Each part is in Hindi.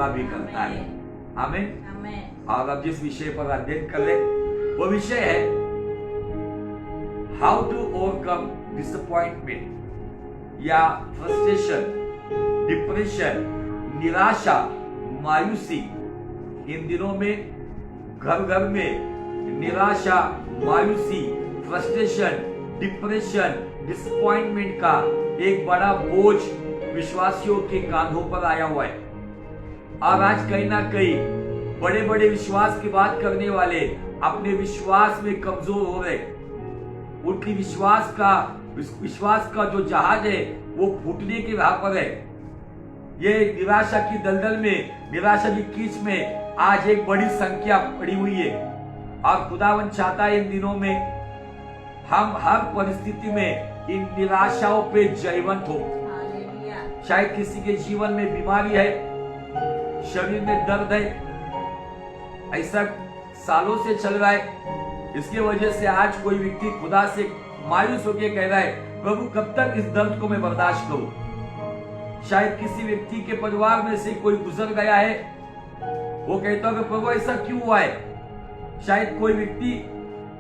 पूरा भी करता है। आमीन। और अब जिस विषय पर अध्ययन कर ले वो विषय है हाउ टू ओवरकम डिसअपॉइंटमेंट या फ्रस्ट्रेशन, डिप्रेशन, निराशा, मायूसी। इन दिनों में घर घर में निराशा, मायूसी, फ्रस्ट्रेशन, डिप्रेशन, डिसअपॉइंटमेंट का एक बड़ा बोझ विश्वासियों के कांधों पर आया हुआ है। और आज कहीं ना कहीं बड़े बड़े विश्वास की बात करने वाले अपने विश्वास में कमजोर हो रहे। उनकी विश्वास का जो जहाज है वो फूटने की राह पर है। ये निराशा की दलदल में, निराशा की कीच में आज एक बड़ी संख्या पड़ी हुई है। और खुदावन चाहता है इन दिनों में हम हर परिस्थिति में इन निराशाओं पे जयवंत हो। शायद किसी के जीवन में बीमारी है, शरीर में दर्द है, ऐसा सालों से चल रहा है। इसके वजह से आज कोई व्यक्ति खुदा से मायूस होकर कह रहा है, प्रभु कब तक इस दर्द को मैं बर्दाश्त करूं। शायद किसी व्यक्ति के परिवार में से कोई गुजर गया है, वो कहता है कि प्रभु ऐसा क्यों हुआ है। शायद कोई व्यक्ति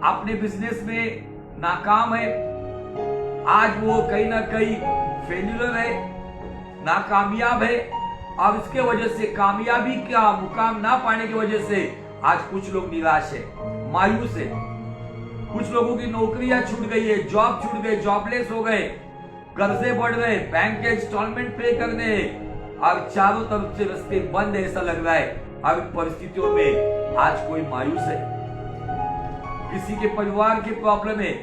अपने बिजनेस में नाकाम है, आज वो कहीं ना कहीं फेल्यूर है, नाकामयाब है। और इसके वजह से कामयाबी का मुकाम ना पाने की वजह से आज कुछ लोग निराश है, मायूस है। कुछ लोगों की नौकरियां छूट गई है, जॉब छूट गए, जॉबलेस हो गए, कर्जे बढ़ गए, बैंक के इंस्टॉलमेंट पे करने और चारों तरफ से रास्ते बंद है, ऐसा लग रहा है। अब परिस्थितियों में आज कोई मायूस है। किसी के परिवार की प्रॉब्लम है,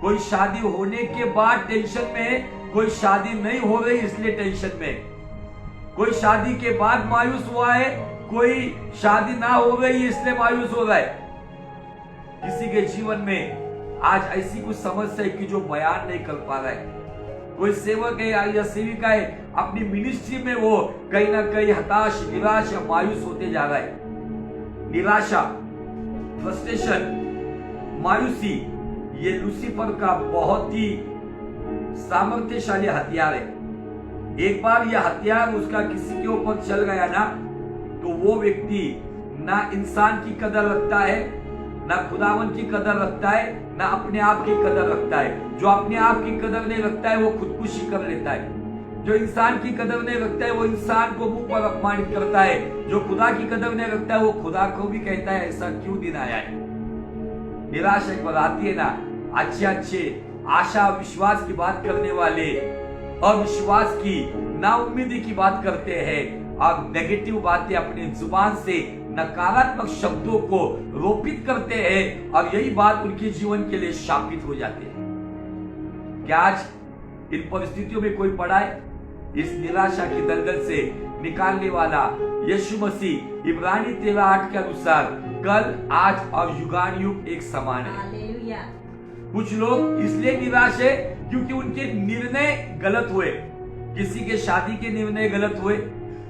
कोई शादी होने के बाद टेंशन में है, कोई शादी नहीं हो रही इसलिए टेंशन में, कोई शादी के बाद मायूस हुआ है, कोई शादी ना हो गई इसलिए मायूस हो रहा है। किसी के जीवन में आज ऐसी कुछ समस्या है कि जो बयान नहीं कर पा रहा है। कोई सेवक है या सेविका है, अपनी मिनिस्ट्री में वो कहीं ना कहीं हताश, निराश या मायूस होते जा रहा है। निराशा, फ्रस्ट्रेशन, मायूसी ये लूसीफर का बहुत ही सामर्थ्यशाली हथियार है। एक बार यह हथियार उसका किसी के ऊपर चल गया ना, तो वो व्यक्ति ना इंसान की कदर रखता है, ना खुदावन की कदर रखता है, ना अपने आप की कदर रखता है। जो अपने आप की कदर नहीं रखता है वो खुदकुशी कर लेता है। जो इंसान की कदर नहीं रखता है वो इंसान को मुंह पर अपमानित करता है। जो खुदा की कदर नहीं रखता है वो खुदा को भी कहता है ऐसा क्यों दिन आया है। निराशा एक बार आती है ना, अच्छे आशा विश्वास की बात करने वाले और विश्वास की नाउम्मीदी की बात करते हैं और नेगेटिव बातें अपनी जुबान से, नकारात्मक शब्दों को रोपित करते हैं और यही बात उनके जीवन के लिए शापित हो जाती है। क्या आज इन परिस्थितियों में कोई पड़ा है? इस निराशा की दलदल से निकालने वाला यीशु मसीह इब्रानी 13:8 के अनुसार कल, आज और युगानुयुग एक समान है। कुछ लोग इसलिए निराश है क्योंकि उनके निर्णय गलत हुए। किसी के शादी के निर्णय गलत हुए,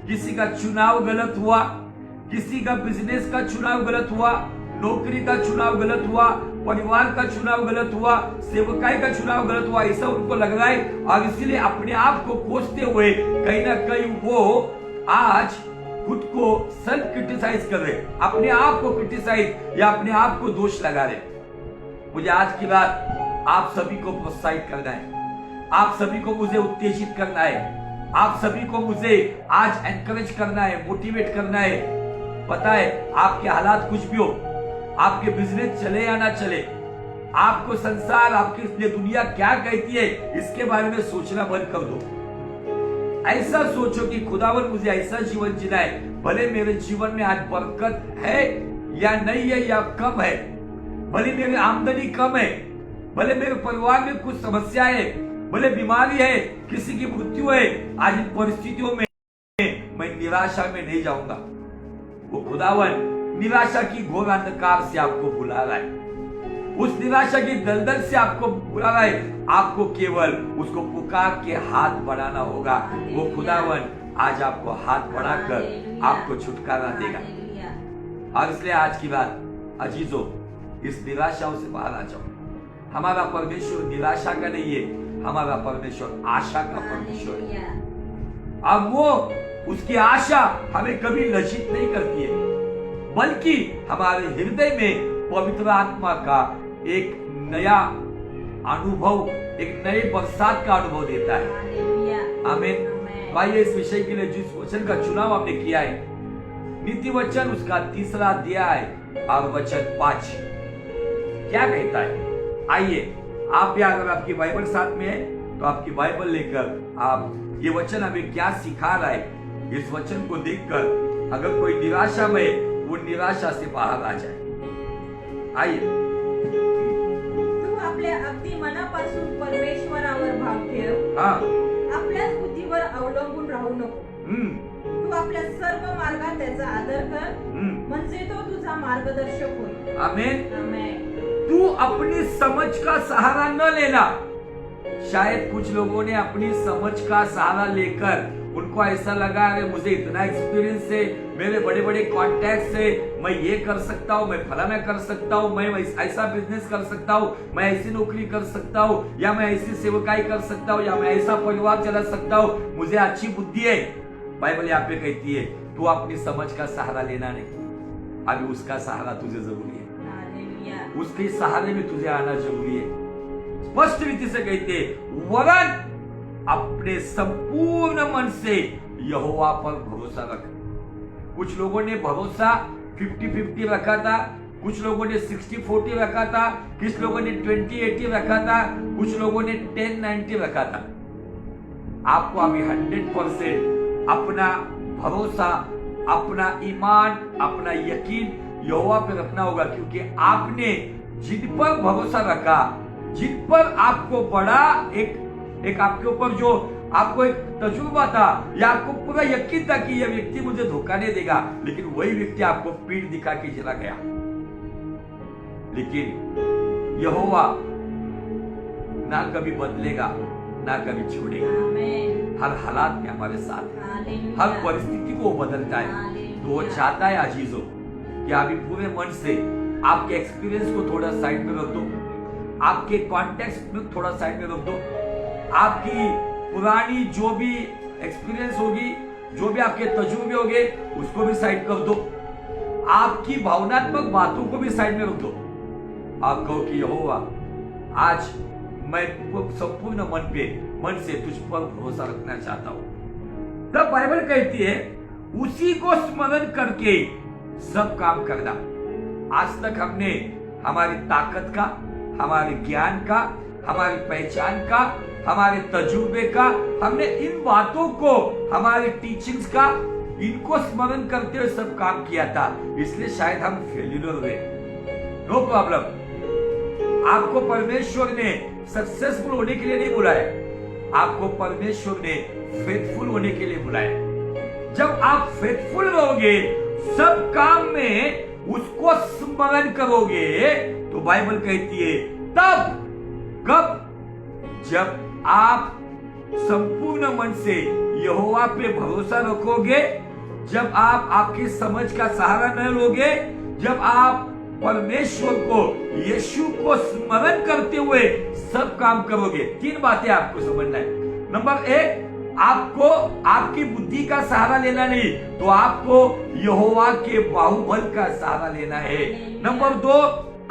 किसी का चुनाव गलत हुआ, किसी का बिजनेस का चुनाव गलत हुआ, नौकरी का चुनाव गलत हुआ, परिवार का चुनाव गलत हुआ, सेवकाई का चुनाव गलत हुआ, ऐसा उनको लग रहा है। और इसीलिए अपने आप को कोसते हुए कहीं ना कहीं वो आज खुद को सेल्फ क्रिटिसाइज कर रहे, अपने आप को क्रिटिसाइज या अपने आप को दोष लगा रहे। मुझे आज की बात आप सभी को प्रोत्साहित करना है, आप सभी को मुझे उत्तेजित करना है, आप सभी को मुझे आज एनकरेज करना है, मोटिवेट करना है। पता है आपके हालात कुछ भी हो, आपके बिजनेस चले या ना चले, आपको संसार, आपकी लिए दुनिया क्या कहती है इसके बारे में सोचना बंद कर दो। ऐसा सोचो कि खुदावन मुझे ऐसा जीवन जीना है, भले मेरे जीवन में आज बरकत है या नहीं है या कम है, भले मेरी आमदनी कम है, भले मेरे परिवार में कुछ समस्या है, भले बीमारी है, किसी की मृत्यु है, आज इन परिस्थितियों में मैं निराशा में नहीं जाऊंगा। वो खुदावन निराशा की घोर अंधकार से आपको बुला रहा है, उस निराशा की दलदल से आपको बुला रहा है। आपको केवल उसको पुकार के हाथ बढ़ाना होगा। वो खुदावन आज आपको हाथ बढ़ाकर आपको छुटकारा देगा। और इसलिए आज की बात अजीजों, इस निराशाओं से बाहर आ जाओ। हमारा परमेश्वर निराशा का नहीं है, हमारा परमेश्वर आशा का परमेश्वर है। अब वो उसकी आशा हमें कभी लज्जित नहीं करती है, बल्कि हमारे हृदय में पवित्र आत्मा का एक नया अनुभव, एक नए बरसात का अनुभव देता है। आमीन। भाई, इस विषय के लिए जिस वचन का चुनाव आपने किया है, नीति वचन उसका 3 अध्याय और वचन 5 क्या कहता है? आइए, आप भी अगर आपकी बाइबल साथ में है तो आपकी बाइबल लेकर आप ये वचन हमें क्या सिखा रहा है, इस वचन को देखकर अगर कोई निराशा में, वो निराशा से बाहर आ जाए। आइए। तू आपल्या अगदी मनापासून परमेश्वरावर भाव ठेव, आपल्याच बुद्धीवर अवलंबून राहू नको। तू आपल्या सर्व मार्गात त्याचा आदर कर, म्हणजे तो तुझा मार्गदर्शक होईल। आमीन। आमीन। तू अपनी समझ का सहारा न लेना। शायद कुछ लोगों ने अपनी समझ का सहारा लेकर, उनको ऐसा लगा अरे मुझे इतना एक्सपीरियंस है, मेरे बड़े बड़े कॉन्टैक्ट्स है, मैं ये कर सकता हूँ, मैं फलाना कर सकता हूँ, मैं ऐसा बिजनेस कर सकता हूँ, मैं ऐसी नौकरी कर सकता हूँ, या मैं ऐसी सेवकाई कर सकता हूँ, या मैं ऐसा परिवार चला सकता हूँ, मुझे अच्छी बुद्धि है। बाइबल यहाँ पे कहती है तू अपनी समझ का सहारा लेना नहीं, अभी उसका सहारा तुझे जरूरी है, उसके सहारे में तुझे आना जरूरी है। स्पष्ट रीति से कहते हैं, वरन अपने संपूर्ण मन से यहोवा पर भरोसा रख। कुछ लोगों ने भरोसा 50-50 रखा था, कुछ लोगों ने 60-40 रखा था, कुछ लोगों ने 20-80 रखा था, कुछ लोगों ने 10-90 रखा था। आपको अभी 100% अपना भरोसा, अपना ईमान, अपना यकीन यहोवा पे रखना होगा, क्योंकि आपने जिन पर भरोसा रखा, जिन पर आपको बड़ा एक आपके ऊपर जो आपको एक तजुर्बा था, या आपको पूरा यकीन था कि यह व्यक्ति मुझे धोखा नहीं देगा, लेकिन वही व्यक्ति आपको पीठ दिखा के चला गया। लेकिन यहोवा ना कभी बदलेगा, ना कभी छोड़ेगा। हर हालात में हमारे साथ है, हर परिस्थिति को बदलता है। तो वो चाहता है अजीजों कि अभी पूरे मन से आपके एक्सपीरियंस को थोड़ा साइड में रख दो, आपके कॉन्टेक्स्ट में थोड़ा साइड में रख दो, आपकी पुरानी जो भी एक्सपीरियंस होगी, जो भी आपके तजुर्बे होंगे, उसको भी साइड कर दो, आपकी भावनात्मक बातों को भी साइड में रख दो। आप कहो कि यहोवा आज मैं संपूर्ण मन से तुझ पर भरोसा रखना चाहता हूं। तब बाइबल कहती है उसी को स्मरण करके सब काम करना। आज तक हमने हमारी ताकत का, हमारे ज्ञान का, हमारी पहचान का, हमारे तजुर्बे का, हमने इन बातों को, हमारे टीचिंग्स का, इनको स्मरण करते हुए सब काम किया था, इसलिए शायद हम फेल्यूर हुए। No problem. आपको परमेश्वर ने सक्सेसफुल होने के लिए नहीं बुलाया, आपको परमेश्वर ने फेथफुल होने के लिए बुलाया। जब आप फेथफुल रहोगे, सब काम में उसको स्मरण करोगे, तो बाइबल कहती है तब, कब? जब आप संपूर्ण मन से यहोवा पे भरोसा रखोगे, जब आप आपकी समझ का सहारा न लोगे, जब आप परमेश्वर को, यीशु को स्मरण करते हुए सब काम करोगे। 3 बातें आपको समझना है। नंबर 1, आपको आपकी बुद्धि का सहारा लेना नहीं, तो आपको यहोवा के बाहुबल का सहारा लेना है। नंबर 2,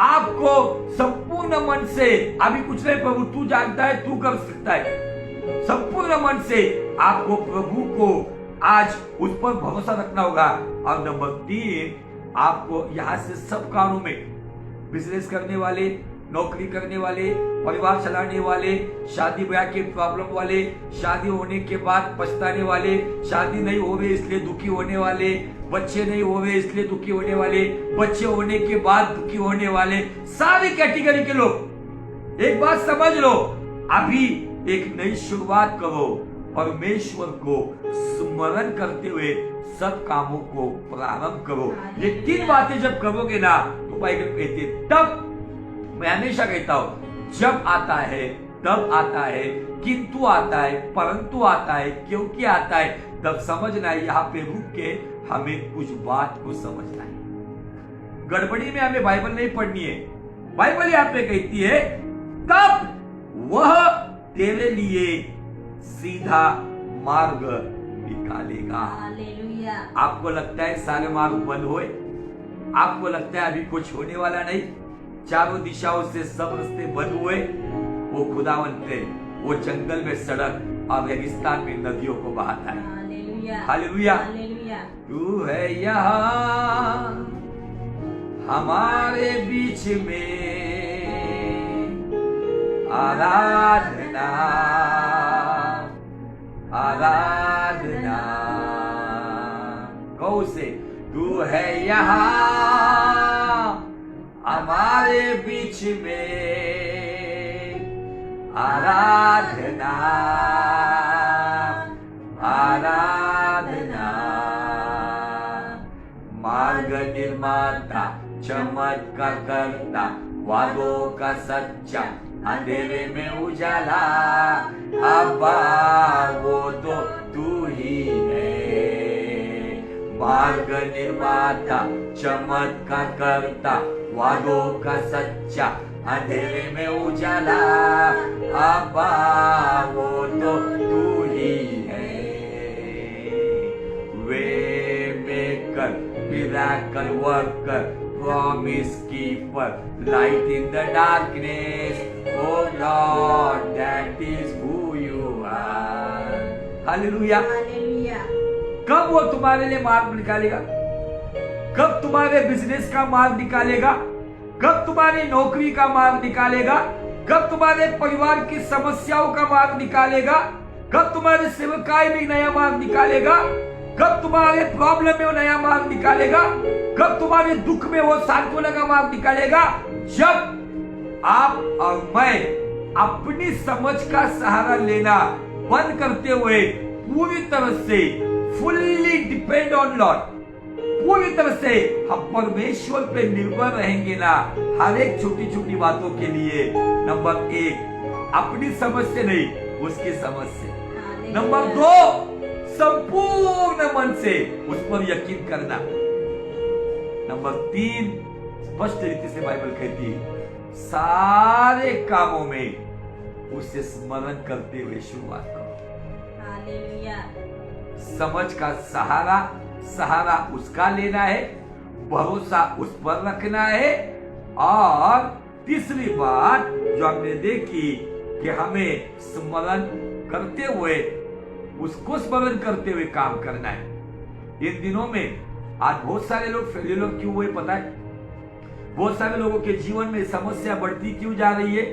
आपको संपूर्ण मन से, अभी कुछ नहीं प्रभु तू जानता है, तू कर सकता है, संपूर्ण मन से आपको प्रभु को आज उस पर भरोसा रखना होगा। और नंबर 3, आपको यहां से सब कामों में, बिजनेस करने वाले, नौकरी करने वाले, परिवार चलाने वाले, शादी ब्याह के प्रॉब्लम वाले, शादी होने के बाद पछताने वाले, शादी नहीं हो रहे इसलिए दुखी होने वाले, बच्चे नहीं हो रहे इसलिए दुखी होने वाले, बच्चे होने के बाद दुखी होने वाले, सारी कैटेगरी के लोग, एक बात समझ लो, अभी एक नई शुरुआत करो, परमेश्वर को स्मरण करते हुए सब कामों को प्रारंभ करो। ये 3 बातें जब करोगे ना, तो बाइबल कहती है तब, मैं हमेशा कहता हूं, जब आता है, तब आता है, किंतु आता है, परंतु आता है, क्योंकि आता है, तब समझना है, यहाँ पे रुक के हमें कुछ बात को समझना है। गड़बड़ी में हमें बाइबल नहीं पढ़नी है। बाइबल यहाँ पे कहती है तब वह तेरे लिए सीधा मार्ग निकालेगा। हालेलुया। आपको लगता है सारे मार्ग बंद हुए, आपको लगता है अभी कुछ होने वाला नहीं, चारों दिशाओं से सब रास्ते बंद हुए, वो खुदावंत है, वो जंगल में सड़क और रेगिस्तान में नदियों को बहाता है। हालेलुया। हालेलुया। हालेलुया। तू है यहाँ हमारे बीच में, आराधना आराधना। कहो से, तू है यहाँ हमारे बीच में, आराधना आराधना। मार्ग निर्माता, चमत्कार करता, वादों का सच्चा, अंधेरे में उजाला, अब्बा वो तो तू ही है। मार्ग निर्माता, चमत्कार करता, वादों का सच्चा, अंधेरे में उजाला, अब्बा वो तो तू ही है। Way maker, miracle worker, promise keeper, light in the darkness, oh Lord, that is who you are. Hallelujah. Hallelujah. कब वो तुम्हारे लिए मार्ग निकालेगा? कब तुम्हारे बिजनेस का मार्ग निकालेगा? कब तुम्हारी नौकरी का मार्ग निकालेगा? कब तुम्हारे परिवार की समस्याओं का मार्ग निकालेगा? कब तुम्हारे सेवकाई में नया मार्ग निकालेगा? कब तुम्हारे प्रॉब्लम में वो नया मार्ग निकालेगा? कब तुम्हारे दुख में वो सांत्वना का मार्ग निकालेगा? जब आप और मैं अपनी समझ का सहारा लेना बंद करते हुए पूरी तरह से फुल्ली डिपेंड ऑन लॉर्ड, पूरी तरह से हम परमेश्वर पे निर्भर रहेंगे ना, हर एक छोटी छोटी बातों के लिए। नंबर 1, अपनी समझ से नहीं, उसकी समझ से। नंबर 2, संपूर्ण मन से उस पर यकीन करना। नंबर 3, स्पष्ट रीति से बाइबल कहती है, सारे कामों में उसे स्मरण करते हुए शुरुआत करो। हालेलुया। समझ का सहारा उसका लेना है, भरोसा उस पर रखना है। और तीसरी बात जो हमने देखी कि हमें स्मरण करते हुए, उसको स्मरण करते हुए काम करना है। इन दिनों में आज बहुत सारे लोग फेलियर क्यों हुए पता है? बहुत सारे लोगों के जीवन में समस्या बढ़ती क्यों जा रही है?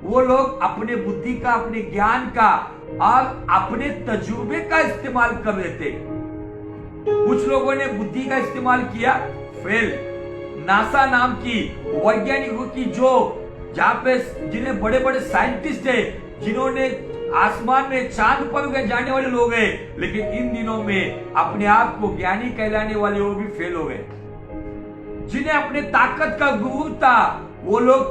वो लोग अपने बुद्धि का, अपने ज्ञान का और अपने तजुर्बे का इस्तेमाल कर रहे थे। कुछ लोगों ने बुद्धि का इस्तेमाल किया, फेल। नासा नाम की वैज्ञानिकों की, जो जहां पे जिन्हें बड़े बड़े साइंटिस्ट है, जिन्होंने आसमान में चांद पर जाने वाले लोग हैं, लेकिन इन दिनों में अपने आप को ज्ञानी कहलाने वाले वो भी फेल हो गए। जिन्हें अपने ताकत का गुरूर था, वो लोग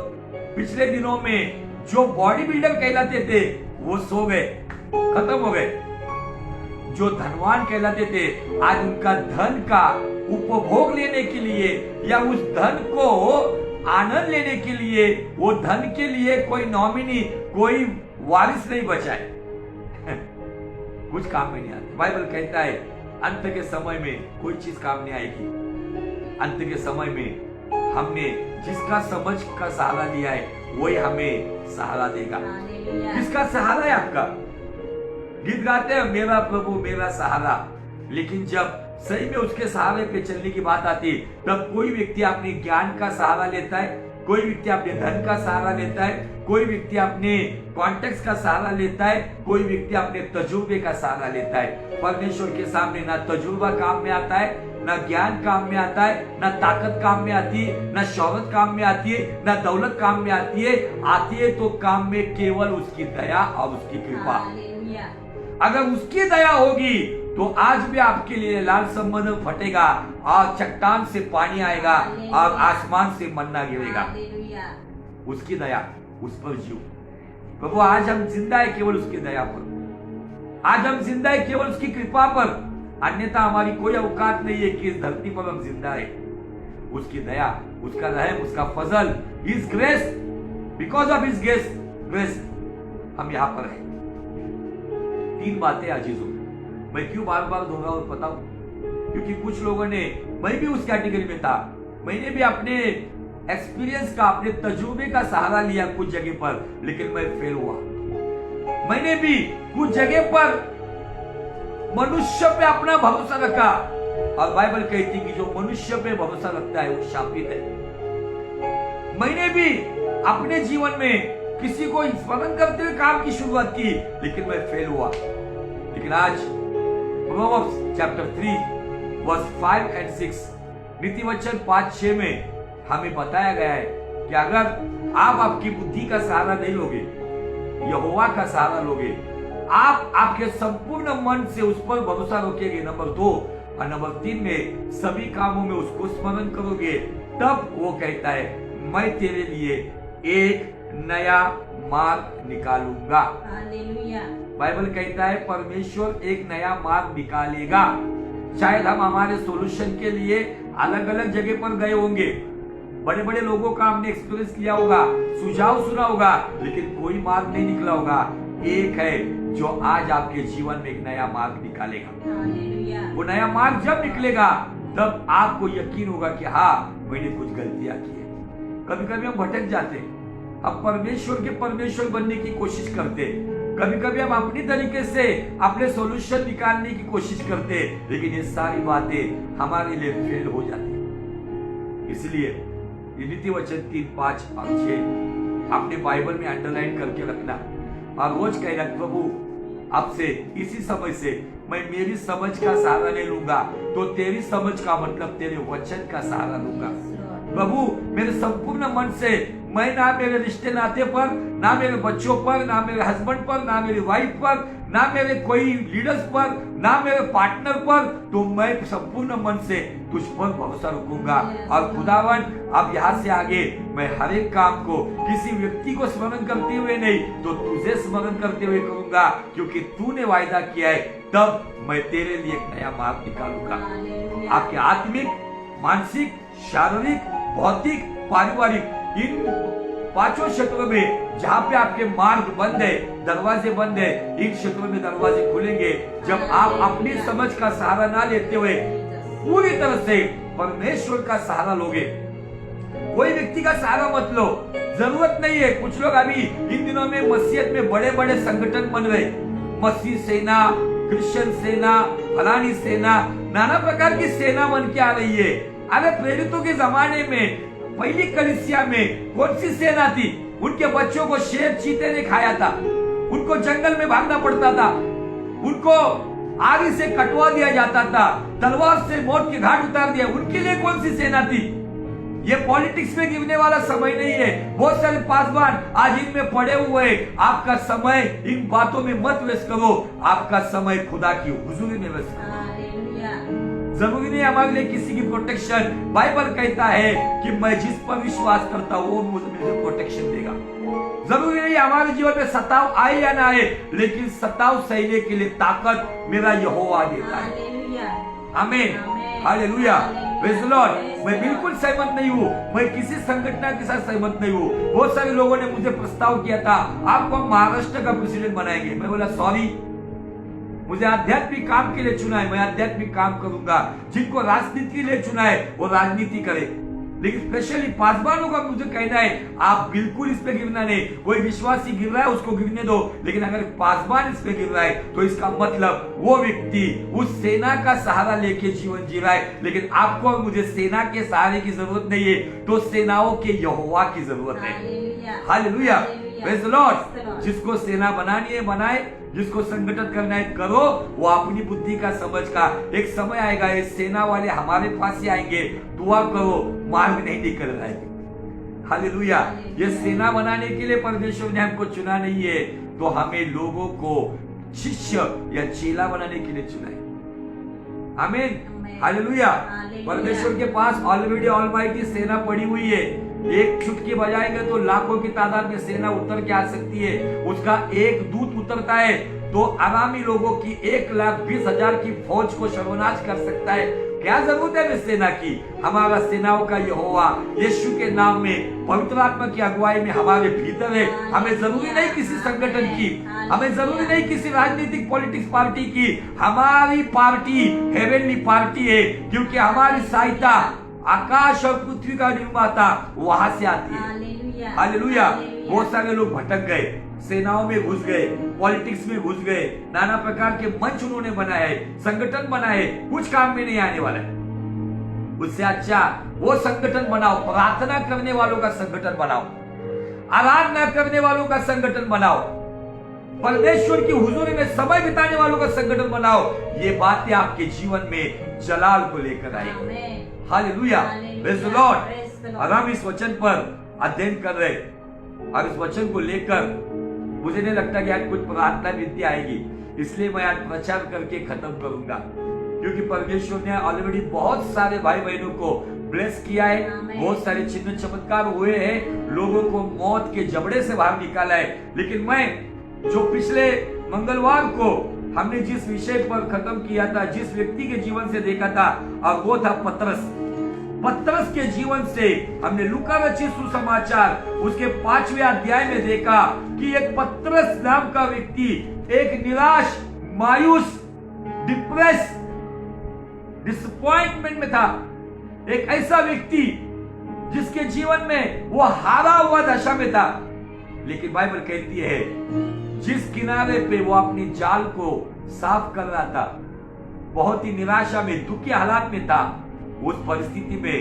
पिछले दिनों में जो बॉडी बिल्डर कहलाते थे वो सो गए, खत्म हो गए। जो धनवान कहलाते थे, आज उनका धन का उपभोग लेने के लिए या उस धन को आनंद लेने के लिए, वो धन के लिए कोई नॉमिनी, कोई वारिस नहीं बचा है। कुछ काम में नहीं आती। बाइबल कहता है अंत के समय में कोई चीज काम नहीं आएगी। अंत के समय में हमने जिसका समझ का सहारा लिया है वही हमें सहारा देगा। किसका सहारा है आपका? गीत गाते हैं मेरा प्रभु मेरा सहारा, लेकिन जब सही में उसके सहारे पे चलने की बात आती है, तब कोई व्यक्ति अपने ज्ञान का सहारा लेता है, कोई व्यक्ति अपने धन का सहारा लेता है, कोई व्यक्ति अपने कॉन्टेक्स्ट का सहारा लेता है, कोई व्यक्ति अपने तजुर्बे का सहारा लेता है। परमेश्वर के सामने ना तजुर्बा काम में आता है, ना ज्ञान काम में आता है, ना ताकत काम में आती है, ना शौहरत काम में आती है, ना दौलत काम में आती है तो काम में केवल उसकी दया और उसकी कृपा। अगर उसकी दया होगी तो आज भी आपके लिए लाल समुद्र फटेगा और चट्टान से पानी आएगा और आसमान से मन्ना गिरेगा। उसकी दया, उस पर जियो प्रभु। आज हम जिंदा है केवल उसकी दया पर, आज हम जिंदा है केवल उसकी कृपा पर, अन्यथा हमारी कोई औकात नहीं है कि इस धरती पर हम जिंदा है। उसकी दया, उसका रहम, उसका फजल, his grace, because of his grace हम यहां पर हैं। 3 बातें अजीजों, मैं क्यों बार बार दोहराऊं और बताऊं? क्योंकि कुछ लोगों ने, मैं भी उस कैटेगरी में था, मैंने भी अपने एक्सपीरियंस का, अपने तजुर्बे का सहारा लिया कुछ जगह पर, लेकिन मैं फेल हुआ। मैंने भी कुछ जगह पर मनुष्य पे अपना भरोसा रखा, और बाइबल कहती कि जो मनुष्य पे भरोसा रखता है वो शापित है। मैंने भी अपने जीवन में किसी को स्मरण करते हुए काम की शुरुआत की, लेकिन मैं फेल हुआ। लेकिन आज प्रोवर्ब्स चैप्टर 3 वर्स 5 और 6, नीति वचन 5-6 में हमें बताया गया है कि अगर आप आपकी बुद्धि का सहारा नहीं लोगे, यहोवा का सहारा लोगे, आप आपके संपूर्ण मन से उस पर भरोसा रखोगे, नंबर 2, और नंबर 3 में सभी कामों में उसको स्मरण करोगे, तब वो कहता है मैं तेरे लिए एक नया मार्ग निकालूंगा। हालेलुया। बाइबल कहता है परमेश्वर एक नया मार्ग निकालेगा। शायद हम हमारे सॉल्यूशन के लिए अलग अलग जगह पर गए होंगे, बड़े बड़े लोगों का हमने एक्सपीरियंस किया होगा, सुझाव सुना होगा, लेकिन कोई मार्ग नहीं निकला होगा। एक है जो आज आपके जीवन में एक नया मार्ग निकालेगा। हालेलुया। वो नया मार्ग जब निकलेगा तब आपको यकीन होगा कि हाँ, मैंने कुछ गलतियां की है। कभी कभी हम भटक जाते हैं, हम परमेश्वर के परमेश्वर बनने की कोशिश करते, कभी कभी हम अपनी तरीके से अपने सॉल्यूशन निकालने की कोशिश करते, लेकिन ये सारी बातें हमारे लिए फेल हो जाती। इसलिए नीति वचन 3, 5 और 6 अपने बाइबल में अंडरलाइन करके रखना, और रोज कहना प्रभु आपसे इसी समझ से मैं मेरी समझ का सहारा नहीं लूंगा, तो तेरी समझ का मतलब तेरे वचन का सहारा लूंगा। प्रभु मेरे संपूर्ण मन से मैं ना मेरे रिश्ते नाते पर, ना मेरे बच्चों पर, ना मेरे हस्बैंड पर, ना मेरी वाइफ पर, ना मेरे कोई लीडर्स पर, ना मेरे पार्टनर पर, तो मैं संपूर्ण मन से तुझ पर भरोसा रखूंगा। और खुदावन अब यहाँ से आगे मैं हर एक काम को किसी व्यक्ति को स्मरण करते हुए नहीं, तो तुझे स्मरण करते हुए करूंगा, क्योंकि तूने वायदा किया है, तब मैं तेरे लिए एक नया मार्ग निकालूंगा। आपके आत्मिक, मानसिक, शारीरिक, भौतिक, पारिवारिक, इन 5 क्षेत्रों में जहाँ पे आपके मार्ग बंद है, दरवाजे बंद है, इन क्षेत्रों में दरवाजे खुलेंगे जब आप अपनी समझ का सहारा ना लेते हुए पूरी तरह से परमेश्वर का सहारा लोगे। कोई व्यक्ति का सहारा मत लो, जरूरत नहीं है। कुछ लोग अभी इन दिनों में मसीहत में बड़े बड़े संगठन बन रहे, मसीह सेना, क्रिश्चियन सेना, फलानी सेना, नाना प्रकार की सेना बन के आ रही है। अरे प्रेरितों के जमाने में पहली कलीसिया में कौन सी सेना थी? उनके बच्चों को शेर चीते ने खाया था, उनको जंगल में भागना पड़ता था, उनको आग से कटवा दिया जाता था, तलवार से मौत के घाट उतार दिया। उनके लिए कौन सी सेना थी? ये पॉलिटिक्स में गिरने वाला समय नहीं है। बहुत सारे पासवान आज इनमें पड़े हुए हैं। आपका समय इन बातों में मत वेस्ट करो, आपका समय खुदा की हुजूरी में वेस्ट करो। जरूरी नहीं हमारे लिए किसी की प्रोटेक्शन। बाइबल कहता है कि मैं जिस पर विश्वास करता हूँ वो मुझे प्रोटेक्शन देगा। जरूरी नहीं हमारे जीवन में सताव आए या ना आए, लेकिन सताव सहने के लिए ताकत मेरा यहोवा देता है। आमीन, हालेलुया, प्रेज़ द लॉर्ड। मैं बिल्कुल सहमत नहीं हूँ, मैं किसी संगठन के साथ सहमत नहीं हूँ। बहुत सारे लोगों ने मुझे प्रस्ताव किया था, आपको हम महाराष्ट्र का प्रेसिडेंट बनाएंगे। मैं बोला सॉरी, मुझे आध्यात्मिक काम के लिए चुना है, मैं आध्यात्मिक काम करूंगा। जिनको राजनीति के लिए चुना है वो राजनीति करे, लेकिन स्पेशली पासवानों का मुझे कहना है आप बिल्कुल इस पे गिरना नहीं। कोई विश्वासी गिर रहा है उसको गिरने दो, लेकिन अगर पासवान इस पे गिर रहा है तो इसका मतलब वो व्यक्ति उस सेना का सहारा लेके जीवन जी रहा है। लेकिन आपको और मुझे सेना के सहारे की जरूरत नहीं है, तो सेनाओं के यहोवा की जरूरत है। Hallelujah, praise the Lord. जिसको सेना बनानी है बनाए, जिसको संगठन करना है करो। वो अपनी बुद्धि का समझ का, एक समय आएगा ये सेना वाले हमारे पास ही आएंगे, दुआ करो, मार्ग नहीं निकल रहा है। हालेलुया। ये सेना बनाने के लिए परमेश्वर ने हमको चुना नहीं है, तो हमें लोगों को शिष्य या चेला बनाने के लिए चुना है। आमीन, हालेलुया। परमेश्वर के पास ऑलरेडी ऑलमाइटी सेना पड़ी हुई है। एक चुटकी बजाएंगे तो लाखों की तादाद में सेना उतर के आ सकती है। उसका एक दूत उतरता है तो आगामी लोगों की 1,20,000 की फौज को सर्वनाश कर सकता है। क्या जरूरत है हमें सेना की? हमारा सेनाओं का यहोवा यीशु के नाम में पवित्र आत्मा की अगुवाई में हमारे भीतर है। हमें जरूरी नहीं किसी संगठन की, हमें जरूरी नहीं किसी राजनीतिक पॉलिटिक्स पार्टी की। हमारी पार्टी हेवेनली पार्टी है, क्योंकि हमारी सहायता आकाश और पृथ्वी का निर्माता वहां से आती है। हालेलुया। बहुत सारे लोग भटक गए, सेनाओं में घुस गए, पॉलिटिक्स में घुस गए, नाना प्रकार के मंच उन्होंने बनाए, संगठन बनाए, कुछ काम में नहीं आने वाला है। उससे अच्छा वो संगठन बनाओ, प्रार्थना करने वालों का संगठन बनाओ, आराधना करने वालों का संगठन बनाओ, परमेश्वर की हुजूरी में समय बिताने वालों का संगठन बनाओ। ये बातें आपके जीवन में जलाल को लेकर आएंगी। Hallelujah, praise the Lord. और हम इस वचन पर अध्ययन कर रहे और इस वचन को लेकर मुझे नहीं लगता कि आज कुछ प्रार्थना विनती आएगी, इसलिए मैं आज प्रचार करके खत्म करूंगा, क्योंकि परमेश्वर ने ऑलरेडी बहुत सारे भाई बहनों को ब्लेस किया है, बहुत सारे चिन्ह चमत्कार हुए हैं, लोगों को मौत के जबड़े से बाहर निकाला है। लेकिन मैं जो पिछले मंगलवार को हमने जिस विषय पर खत्म किया था, जिस व्यक्ति के जीवन से देखा था, और वो था पतरस। पतरस के जीवन से हमने लूका रचित सुसमाचार उसके 5वें अध्याय में देखा कि एक पतरस नाम का व्यक्ति एक निराश, मायूस, डिप्रेस, डिसअपॉइंटमेंट में था। एक ऐसा व्यक्ति जिसके जीवन में वो हारा हुआ दशा में था। लेकिन बाइबल कहती है जिस किनारे पे वो अपनी जाल को साफ कर रहा था, बहुत ही निराशा में, दुखी हालात में था, उस परिस्थिति में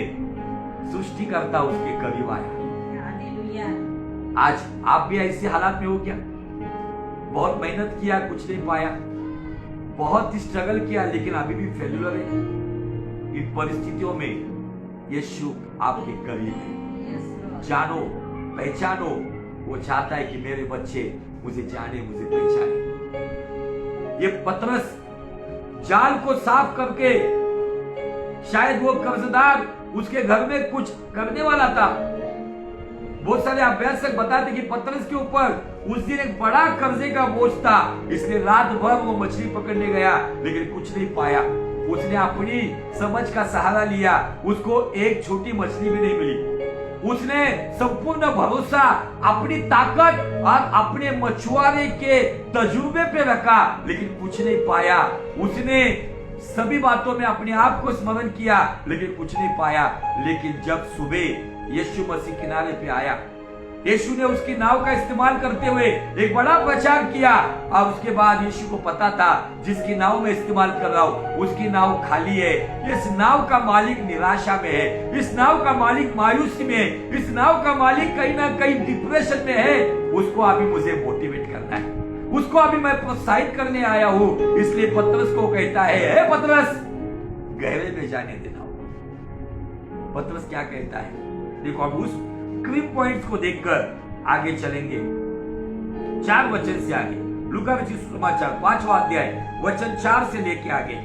सृष्टिकर्ता उसके करीब आया। आज आप भी ऐसे हालात में हो क्या? बहुत मेहनत किया, कुछ नहीं पाया, बहुत स्ट्रगल किया, लेकिन अभी भी फेल्यूर है। इन परिस्थितियों में यीशु आपके करीब है। जानो, पहचानो, वो चाहता है कि मेरे बच्चे मुझे जाने, मुझे पहचाने। ये पतरस जाल को साफ करके, शायद वो कर्जदार उसके घर में कुछ करने वाला था। बहुत सारे अभ्यासक बताते कि पतरस के ऊपर उस दिन एक बड़ा कर्जे का बोझ था, इसलिए रात भर वो मछली पकड़ने गया, लेकिन कुछ नहीं पाया। उसने अपनी समझ का सहारा लिया, उसको एक छोटी मछली भी नहीं मिली। उसने संपूर्ण भरोसा अपनी ताकत और अपने मछुआरे के तजुर्बे पे रखा, लेकिन कुछ नहीं पाया। उसने सभी बातों में अपने आप को स्मरण किया, लेकिन कुछ नहीं पाया। लेकिन जब सुबह यीशु मसीह किनारे पे आया, यीशु ने उसकी नाव का इस्तेमाल करते हुए एक बड़ा प्रचार किया, और उसके बाद यीशु को पता था जिसकी नाव में इस्तेमाल कर रहा हूं उसकी नाव खाली है, इस नाव का मालिक निराशा में है, इस नाव का मालिक मायूसी में है, इस नाव का मालिक कहीं ना कहीं डिप्रेशन में है। उसको अभी मुझे मोटिवेट करना है, उसको अभी मैं प्रोत्साहित करने आया हूं। इसलिए पतरस को कहता है, हे पतरस, गहरे में जाने देना। पतरस क्या कहता है? देखो, अब उस क्रीम पॉइंट्स को देखकर आगे चलेंगे। 4 वचन से आगे, लूका रचित सुसमाचार 5वां अध्याय वचन 4 से लेके आगे।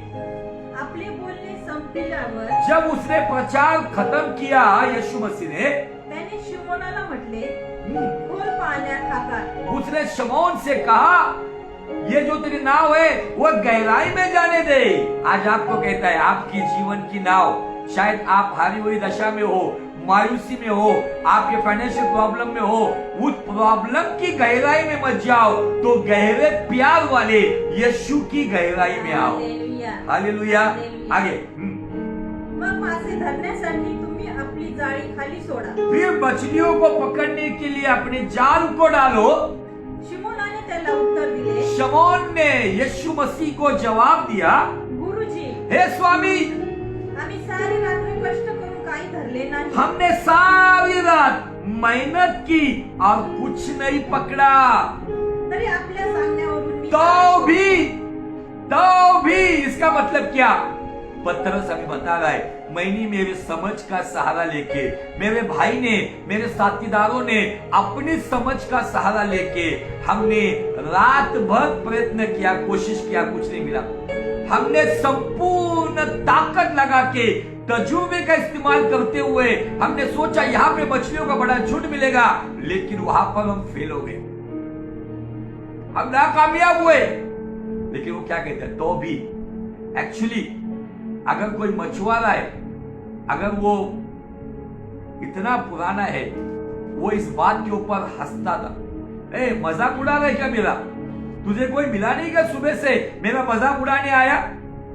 आपले बोलणे संपल्यावर जब उसने प्रचार खत्म किया यीशु मसीह ने, त्याने शिमोनाला म्हटले, खोल पाण्यात हात। उसने शमौन से कहा, ये जो तेरी नाव है वो गहराई में जाने दे। आज आपको कहता है, आपकी जीवन की नाव, शायद आप हारी हुई दशा में हो, मायूसी में हो, आपके फाइनेंशियल प्रॉब्लम में हो, उस प्रॉब्लम की गहराई में मत जाओ, तो गहरे प्यार वाले यीशु की गहराई में आओ। हालेलुया। आगे, मग मासे धरण्यासाठी तुम्ही आपली जाळी खाली सोडा। फिर मछलियों को पकड़ने के लिए अपने जाल को डालो। शिमोनाने त्याला उत्तर दिले, शमौन ने यीशु मसीह को जवाब दिया, गुरुजी, हे स्वामी, आम्ही सारी रात्र कष्ट करून काही धरले नाही। हमने सारी रात मेहनत की और कुछ नहीं पकड़ा, तरी आपल्या सांगण्यावरून मी तो भी इसका मतलब क्या? पतरस अभी बता रहा है, मैंने मेरे समझ का सहारा लेके, मेरे भाई ने, मेरे साथीदारों ने अपनी समझ का सहारा लेके, हमने रात भर प्रयत्न किया, कोशिश किया, कुछ नहीं मिला। हमने संपूर्ण ताकत लगा के, तजुर्बे का इस्तेमाल करते हुए हमने सोचा यहाँ पे मछलियों का बड़ा झुंड मिलेगा, लेकिन वहां पर हम फेल हो गए, हम नाकामयाब हुए। लेकिन वो क्या कहते हैं? तो भी, एक्चुअली अगर कोई मछुआरा है, अगर वो इतना पुराना है, वो इस बात के ऊपर हंसता था, ए मजाक उड़ा रहा है क्या मेरा? तुझे कोई मिला नहीं क्या सुबह से मेरा मजाक उड़ाने आया?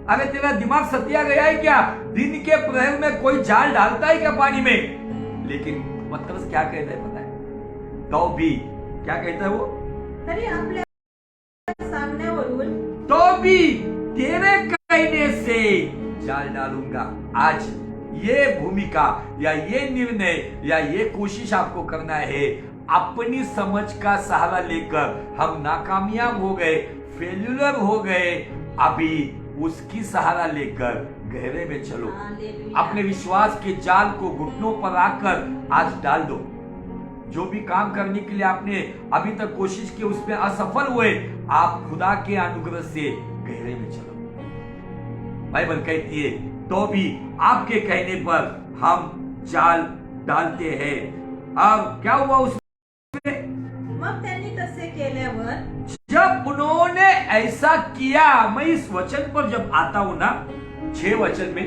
अरे तेरा दिमाग सतिया गया है क्या? दिन के प्रहर में कोई जाल डालता है क्या पानी में? लेकिन पतरस क्या कहता है पता है? तो भी क्या कहता है वो? तरी आपल्या सामन्यावरून तो भी तेरे कहने से जाल डालूंगा। आज ये भूमिका या ये निर्णय या ये कोशिश आपको करना है। अपनी समझ का सहारा लेकर हम नाकामयाब हो गए, फेल्यूलर हो गए, अभी उसकी सहारा लेकर गहरे में चलो। अपने विश्वास के जाल को घुटनों पर आकर आज डाल दो। जो भी काम करने के लिए आपने अभी तक कोशिश की उसमें असफल हुए, आप खुदा के अनुग्रह से गहरे में चलो। बाइबल कहती है तो भी आपके कहने पर हम जाल डालते हैं। अब क्या हुआ उसमें? मग त्यांनी तसे केल्यावर, जब उन्होंने ऐसा किया, मैं इस वचन पर जब आता हूं ना 6 वचन में,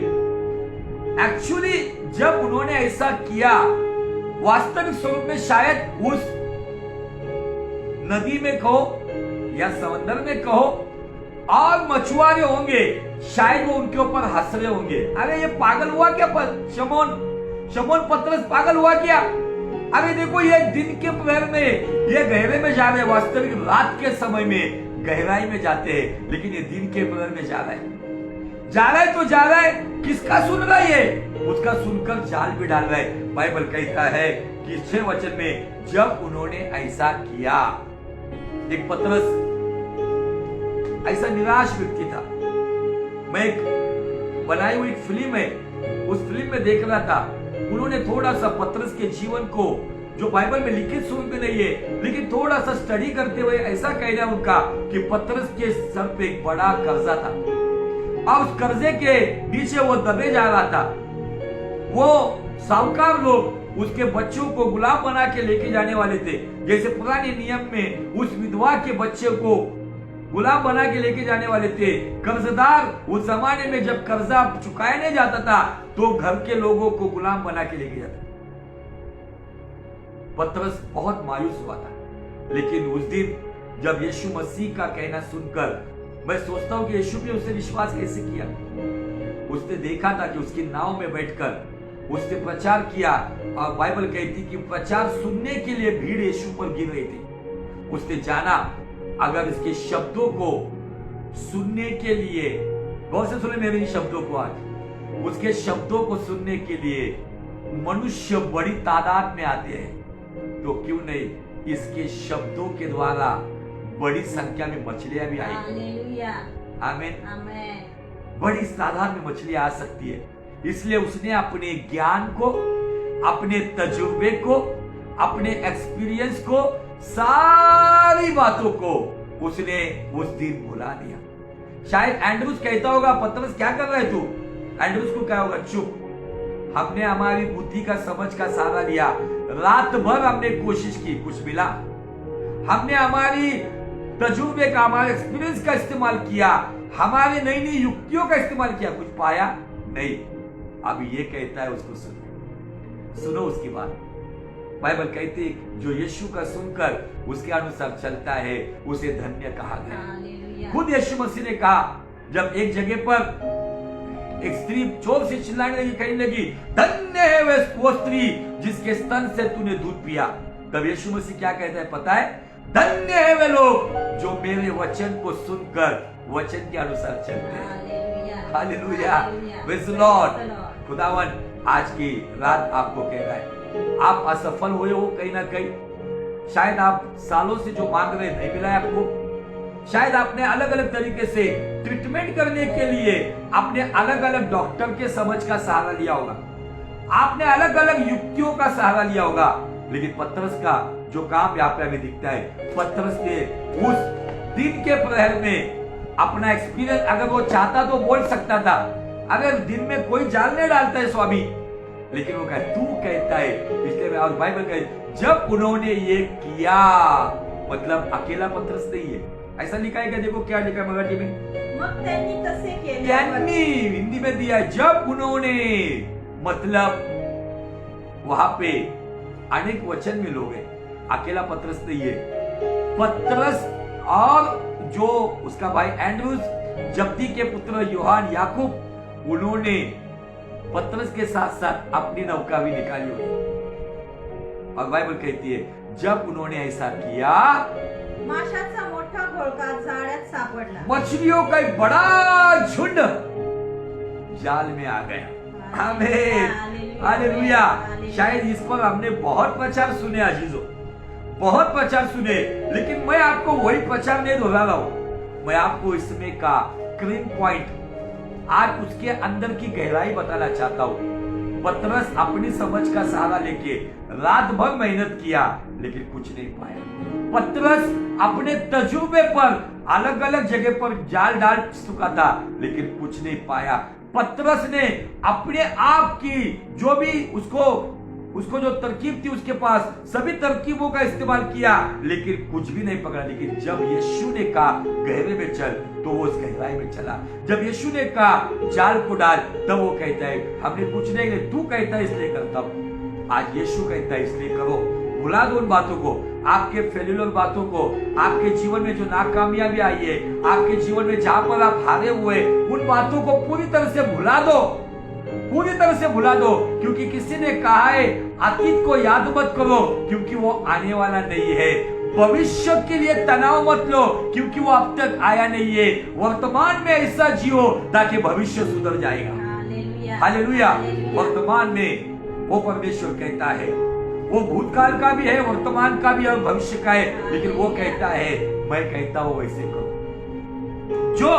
एक्चुअली जब उन्होंने ऐसा किया, वास्तविक स्वरूप में शायद उस नदी में कहो या समंदर में कहो और मछुआरे होंगे, शायद वो उनके ऊपर हंस रहे होंगे। अरे ये पागल हुआ क्या? शमौन पतरस पागल हुआ क्या? अरे देखो ये दिन के प्रहर में ये गहरे में जा रहे हैं, वास्तविक रात के समय में गहराई में जाते हैं, लेकिन ये दिन के प्रहर में जा रहा है तो जा रहा है। किसका सुन रहा है? उसका सुनकर जाल भी डाल रहा है। बाइबल कहता है कि 6 वचन में जब उन्होंने ऐसा किया, एक पतरस ऐसा निराश व्यक्ति था। मैं एक बनाई हुई फिल्म है, उस फिल्म में देख रहा था, उन्होंने थोड़ा सा पतरस के जीवन को, जो बाइबल में लिखित स्वरूप में नहीं है, लेकिन थोड़ा सा स्टडी करते हुए ऐसा कहना उनका कि पतरस के सर पे एक बड़ा कर्जा था और उस कर्जे के नीचे वो दबे जा रहा था। वो साहूकार लोग उसके बच्चों को गुलाम बना के लेके जाने वाले थे। जैसे पुराने नियम में उस विधवा के बच्चे को गुलाम बना के लेके जाने वाले थे। कर्जदार उस जमाने में जब कर्जा चुकाया नहीं जाता था तो घर के लोगों को गुलाम बना के लेके जाता। पतरस बहुत मायूस हुआ था, लेकिन उस दिन जब यीशु मसीह का कहना सुनकर, मैं सोचता हूं कि यीशु ने उससे विश्वास कैसे किया। उसने देखा था कि उसकी नाव में बैठकर उसने प्रचार किया और बाइबल कहती कि प्रचार सुनने के लिए भीड़ यीशु पर गिर रही थी। उसने जाना अगर इसके शब्दों को सुनने के लिए, बहुत से सुने मेरे शब्दों को, आज उसके शब्दों को सुनने के लिए मनुष्य बड़ी तादाद में आते हैं, तो क्यों नहीं इसके शब्दों के द्वारा बड़ी संख्या में मछलियां भी आएंगी। आमीन। बड़ी तादाद में मछलियां आ सकती है। इसलिए उसने अपने ज्ञान को, अपने तजुर्बे को, अपने एक्सपीरियंस को, सारी बातों को उसने उस दिन भुला दिया। शायद एंड्रूस कहता होगा, पतरस क्या कर रहा है तू? एंड्रूस को क्या होगा? चुप। हमने हमारी बुद्धि का, समझ का सहारा लिया, रात भर हमने कोशिश की, कुछ मिला? हमने हमारी तजुर्बे का, हमारे एक्सपीरियंस का इस्तेमाल किया, हमारे नई नई युक्तियों का इस्तेमाल किया, कुछ पाया नहीं। अब ये कहता है उसको सुनो उसकी बात। बाइबल कहती है जो यीशु का सुनकर उसके अनुसार चलता है उसे धन्य कहा गया। खुद यीशु मसीह ने कहा, जब एक जगह पर एक स्त्री जोर से चिल्लाने लगी, कहने लगी, धन्य है वो स्त्री जिसके स्तन से तूने दूध पिया, तब यीशु मसीह क्या कहता है पता है? धन्य है वे लोग जो मेरे वचन को सुनकर वचन के अनुसार चलते हैं। Hallelujah, praise the Lord. खुदावन आज की रात आपको कह रहा है, आप असफल हुए हो कहीं ना कहीं, शायद आप सालों से जो मांग रहे नहीं मिला है आपको, शायद आपने अलग अलग तरीके से ट्रीटमेंट करने के लिए आपने अलग अलग डॉक्टर के समझ का सहारा लिया होगा, आपने अलग अलग युक्तियों का सहारा लिया होगा, लेकिन पतरस का जो काम यहाँ पे हमें दिखता है, पतरस ने उस दिन के प्रहर में अपना एक्सपीरियंस, अगर वो चाहता तो बोल सकता था, अगर दिन में कोई जाल नहीं डालता है स्वामी, लेकिन वो कहता तू कहता है, इसलिए मैं, और बाइबल कहती जब उन्होंने ये किया, मतलब अकेला पतरस नहीं है, ऐसा लिखा है क्या? देखो क्या लिखा है मराठी में, मग त्यांनी तसे केले. त्यांनी हिंदी में दिया है, जब उन्होंने, मतलब वहां पे अनेक वचन में लोग हैं, अकेला पतरस नहीं है. पतरस और जो उसका भाई एंड्रूज, जब्दी के पुत्र यूहान, याकूब, उन्होंने पतरस के साथ साथ अपनी नौका भी निकाली हुई. और बाइबल कहती है जब उन्होंने ऐसा किया, माशाचा मोठा घोळका जाळ्यात सापडला. मछलियों का एक बड़ा झुंड जाल में आ गया. आमीन, हालेलुया. शायद इस पर हमने बहुत प्रचार सुने अजीजों, बहुत प्रचार सुने, लेकिन मैं आपको वही प्रचार नहीं दोहरा रहा हूं. मैं आपको इसमें का क्रीम पॉइंट, आज उसके अंदर की गहराई बताना चाहता हूं. पतरस अपनी समझ का सहारा लेके रात भर मेहनत किया, लेकिन कुछ नहीं पाया. पतरस अपने तजुर्बे पर अलग अलग जगह पर जाल डाल चुका था, लेकिन कुछ नहीं पाया. पतरस ने अपने आप की जो भी उसको जो तरकीब थी उसके पास, सभी तरकीबों का इस्तेमाल किया, लेकिन कुछ भी नहीं पकड़ा. लेकिन जब यीशु ने कहा गहरे में चल, तो वो उस गहराई में चला. जब यीशु ने कहा जाल को डाल, तब वो कहता है हमने कुछ नहीं किया, तू कहता है इसलिए करता हूं. आज यीशु कहता है इसलिए करो. भुला दो उन बातों को, आपके फेल्यूर बातों को, आपके जीवन में जो नाकामयाबी आई है, आपके जीवन में जहां पर आप हारे हुए, उन बातों को पूरी तरह से भुला दो, पूरी तरह से भुला दो. क्योंकि किसी ने कहा है अतीत को याद मत करो, क्योंकि वो आने वाला नहीं है. भविष्य के लिए तनाव मत लो, क्योंकि वो अब तक आया नहीं है. वर्तमान में ऐसा जियो ताकि भविष्य सुधर जाएगा. हालेलुया. वर्तमान में वो परमेश्वर कहता है, वो भूतकाल का भी है, वर्तमान का भी और भविष्य का है, लेकिन वो कहता है मैं कहता हूं वैसे करो. जो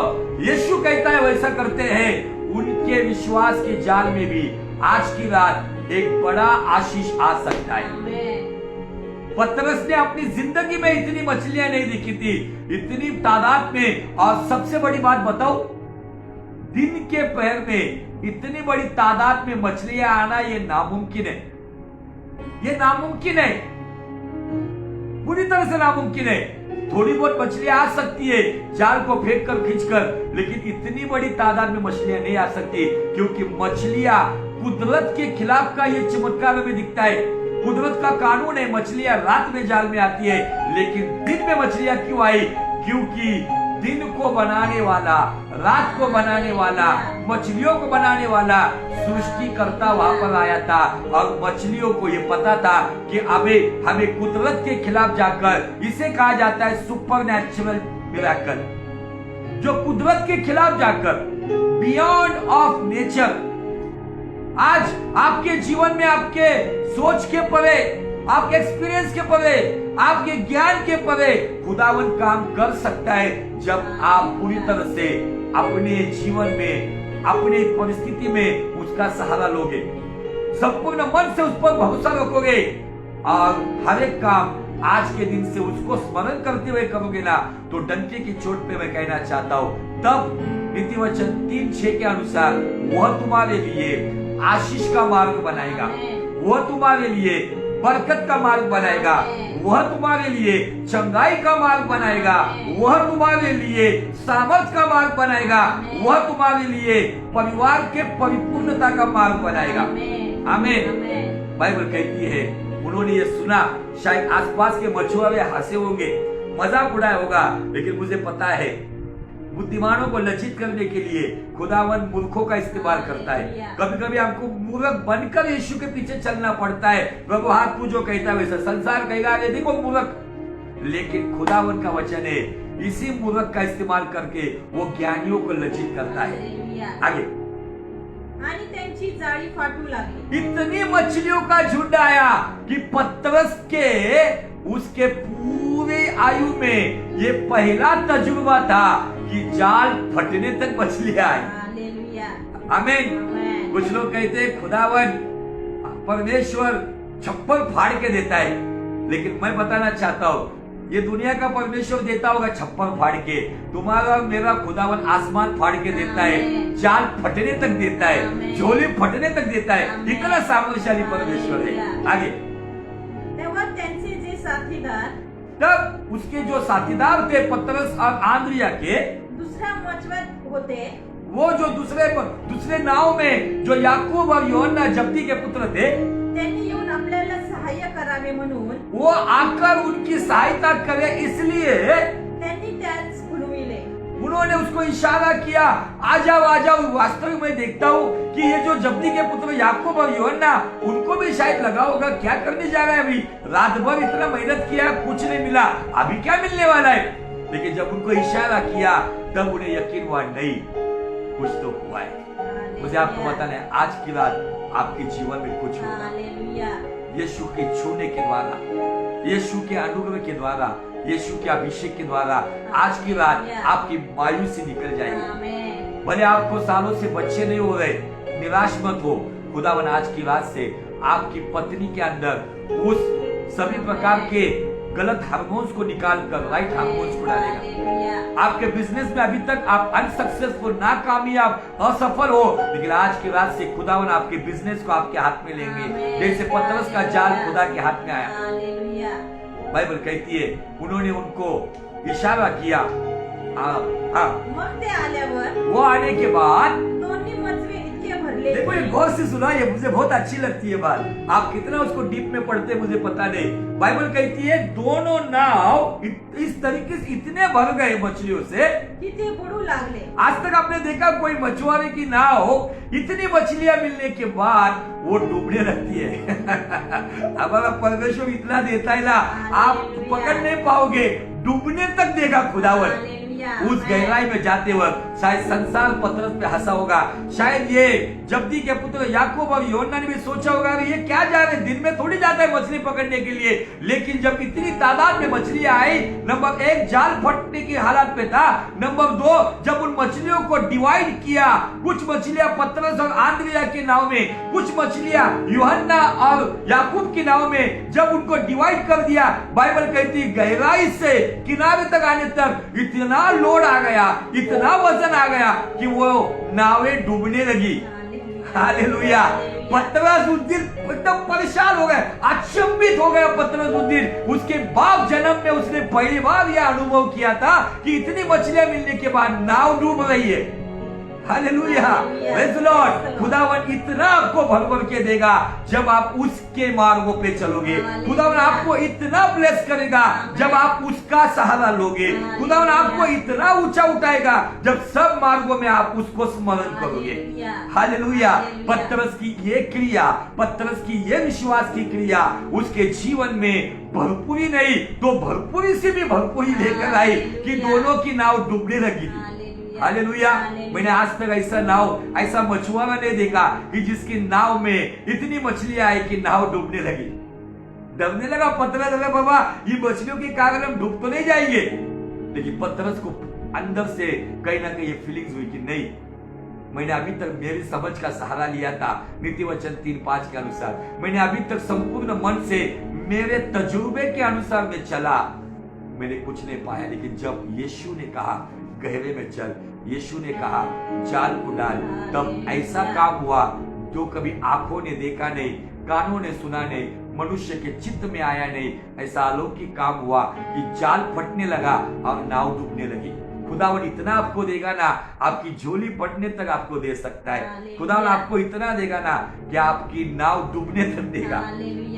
यीशु कहता है वैसा करते हैं. उनके विश्वास के जाल में भी आज की रात एक बड़ा आशीष आ सकता है. पतरस ने अपनी जिंदगी में इतनी मछलियां नहीं देखी थी, इतनी तादाद में. और सबसे बड़ी बात बताओ, दिन के पहर में इतनी बड़ी तादाद में मछलियां आना ये नामुमकिन है. ये नामुमकिन है, पूरी तरह से नामुमकिन है. थोड़ी बहुत मछलियां आ सकती है जाल को फेंक कर खींच कर, लेकिन इतनी बड़ी तादाद में मछलियां नहीं आ सकती, क्योंकि मछलियां कुदरत के खिलाफ का ये चमत्कार में दिखता है. कुदरत का कानून है, मछलियां रात में जाल में आती है, लेकिन दिन में मछलियां क्यों आई? क्योंकि दिन को बनाने वाला, रात को बनाने वाला, मछलियों को बनाने वाला सृष्टिकर्ता वहां पर आया था. और मछलियों को ये पता था कि अबे हमें कुदरत के खिलाफ जाकर, इसे कहा जाता है सुपरनैचुरल मिरेकल, जो कुदरत के खिलाफ जाकर, बियॉन्ड ऑफ नेचर. आज आपके जीवन में, आपके सोच के परे, आपके एक्सपीरियंस के परे, आपके ज्ञान के परे खुदावन काम कर सकता है, जब आप पूरी तरह से अपने जीवन में, अपनी परिस्थिति में उसका सहारा लोगे, संपूर्ण मन से उस पर भरोसा रखोगे, और हर एक काम आज के दिन से उसको स्मरण करते हुए करोगे ना, तो डंके की चोट पे मैं कहना चाहता हूं, तब नीतिवचन 3:6 के अनुसार वह तुम्हारे लिए आशीष का मार्ग बनाएगा, वह तुम्हारे लिए बरकत का मार्ग बनाएगा, वह तुम्हारे लिए चंगाई का मार्ग बनाएगा, वह तुम्हारे लिए सामर्थ का मार्ग बनाएगा, वह तुम्हारे लिए परिवार के परिपूर्णता का मार्ग बनाएगा. आमीन. बाइबल कहती है उन्होंने ये सुना, शायद आसपास के मछुआरे हंसे होंगे, मजाक उड़ाया होगा, लेकिन मुझे पता है बुद्धिमानों को लज्जित करने के लिए खुदावन मूर्खों का इस्तेमाल करता है. कभी कभी हमको मूर्ख बनकर यीशु के पीछे चलना पड़ता है. प्रभु हाँ तू जो कहता है वैसा, संसार कहेगा अरे देखो मूर्ख, लेकिन खुदावन का वचन है इसी मूर्ख का इस्तेमाल करके वो ज्ञानियों को लज्जित करता है. आगे, आणि त्यांची जाळी फाटू लागली. इतनी मछलियों का झुंड आया कि पतरस के उसके पूरे आयु में ये पहला तजुर्बा था कि जाल फटने तक मछलियां आई. आमीन. कुछ लोग कहते हैं खुदावन परमेश्वर छप्पर फाड़ के देता है, लेकिन मैं बताना चाहता हूँ ये दुनिया का परमेश्वर देता होगा छप्पर फाड़ के, तुम्हारा और मेरा खुदावन आसमान फाड़ के देता है, जाल फटने तक देता है, झोली फटने तक देता है. इतना सामर्थ्यशाली परमेश्वर है. आगे, तेव्हा त्यांचे जे साथीदार, तब उसके जो साथीदार थे पतरस और आंद्रिया के, दुसरा मचवत होते, वो जो दूसरे नाव में जो याकूब और यूहन्ना जब्दी के पुत्र थे, त्यांनी येऊन आपल्याला सहाय्य करावे म्हणून वो आकर उनकी सहायता करे, इसलिए त्यांनी त्यास खुलविले. उन्होंने उसको इशारा किया, आ जाओ. वास्तव में देखता हूँ कि ये जो जब्दी के पुत्र याकूब और यूहन्ना, उनको भी शायद लगा होगा क्या करने जा रहा है अभी, रात भर इतना मेहनत किया, कुछ नहीं मिला, अभी क्या मिलने वाला है. लेकिन जब उनको इशारा किया तब उन्हें यकीन हुआ, नहीं कुछ तो हुआ है. मुझे आपको बताना है, आज की रात आपके जीवन में कुछ होगा. हालेलुया. यीशु के छूने के द्वारा, यीशु के अनुग्रह के द्वारा, यीशु के अभिषेक के द्वारा आज की रात आपकी मायूसी निकल जाएगी. आमेन. भले आपको सालों से बच्चे नहीं हो रहे, निराश मत हो. खुदावन आज की रात से आपकी पत्नी के अंदर उस सभी प्रकार के गलत हार्मोन्स को निकालकर राइट हार्मोन्स को डालेगा. हालेलुया. आपके बिजनेस में अभी तक आप अनसक्सेसफुल, नाकामयाब, असफल हो, लेकिन आज की रात से खुदावन आपके बिजनेस को आपके हाथ में लेंगे, जैसे पतरस का जाल खुदा के हाथ में आया. हालेलुया. बाइबल कहती है उन्होंने उनको इशारा किया. मग ते आल्यावर वो आने के बाद दोन्ही मजवे इतके भरले. देखो, ये गौर से सुना, ये मुझे बहुत अच्छी लगती है बात. आप कितना उसको डीप में पढ़ते मुझे पता नहीं. बाइबल कहती है दोनों नाव इस तरीके से इतने भर गए मछलियों से की ते बुडू लागले. आज तक आपने देखा कोई मछुआरे की नाव इतनी मछलियां मिलने के बाद वो डूबने लगती है. हमारा परमेश्वर इतना देता है ना, आप पकड़ नहीं पाओगे, डूबने तक देगा खुदावन. उस गहराई में जाते वक्त शायद संसार पतरस पे हंसा होगा, शायद ये जब्दी के पुत्र याकूब और यूहन्ना ने भी सोचा होगा ये क्या जा रहे, दिन में थोड़ी जाता है मछली पकड़ने के लिए. लेकिन जब इतनी तादाद में मछलियां आई, नंबर 1 जाल फटने की हालत पे था, नंबर 2 जब उन मछलियों को डिवाइड किया, कुछ मछलियां पतरस और आंद्रिया की नाव में, कुछ मछलियां यूहन्ना और याकूब की नाव में, जब उनको डिवाइड कर दिया, बाइबल कहती गहराई से किनारे तक आने तक इतना लोड आ गया, इतना वजन आ गया कि वो नावें डूबने लगी. हालेलुया. पतरस उस दिन एकदम परेशान हो गए, अचंभित हो गया पतरस उस दिन. उसके बाप जन्म में उसने पहली बार यह अनुभव किया था कि इतनी मछलियां मिलने के बाद नाव डूब रही है. हालेलुया. Praise the Lord. खुदावन इतना आपको भर भर के देगा जब आप उसके मार्गों पे चलोगे. खुदावन आपको इतना ब्लेस करेगा जब आप उसका सहारा लोगे. खुदावन आपको इतना ऊंचा उठाएगा जब सब मार्गों में आप उसको स्मरण करोगे. हालेलुया. पतरस की ये क्रिया, पतरस की ये विश्वास की क्रिया उसके जीवन में भरपूरी नहीं तो भरपूरी से भी भरपूरी लेकर आई कि दोनों की नाव डूबने लगी थी. हालेलुया. मैंने आज तक ऐसा मछुआरा नहीं देखा कि जिसकी नाव में इतनी मछलियां आई कि नाव डूबने लगी. डरने लगा पतरस, अरे बाबा ये मछलियों के कारण हम डूब तो नहीं जाएंगे. लेकिन पतरस को अंदर से कहीं ना कहीं ये फीलिंग्स हुई कि नहीं, मैंने अभी तक मेरी समझ का सहारा लिया था. नीति वचन 3:5 के अनुसार मैंने अभी तक संपूर्ण मन से मेरे तजुर्बे के अनुसार में चला, मैंने कुछ नहीं पाया. लेकिन जब यीशु ने कहा गहरे में चल, यीशु ने कहा जाल को डाल, तब ऐसा काम हुआ जो कभी आंखों ने देखा नहीं, कानों ने सुना नहीं, मनुष्य के चित्त में आया नहीं. ऐसा अलौकिक काम हुआ कि जाल फटने लगा और नाव डूबने लगी. खुदावन इतना आपको देगा ना, आपकी झोली फटने तक आपको दे सकता है. खुदावन आपको इतना देगा ना कि आपकी नाव डूबने तक देगा.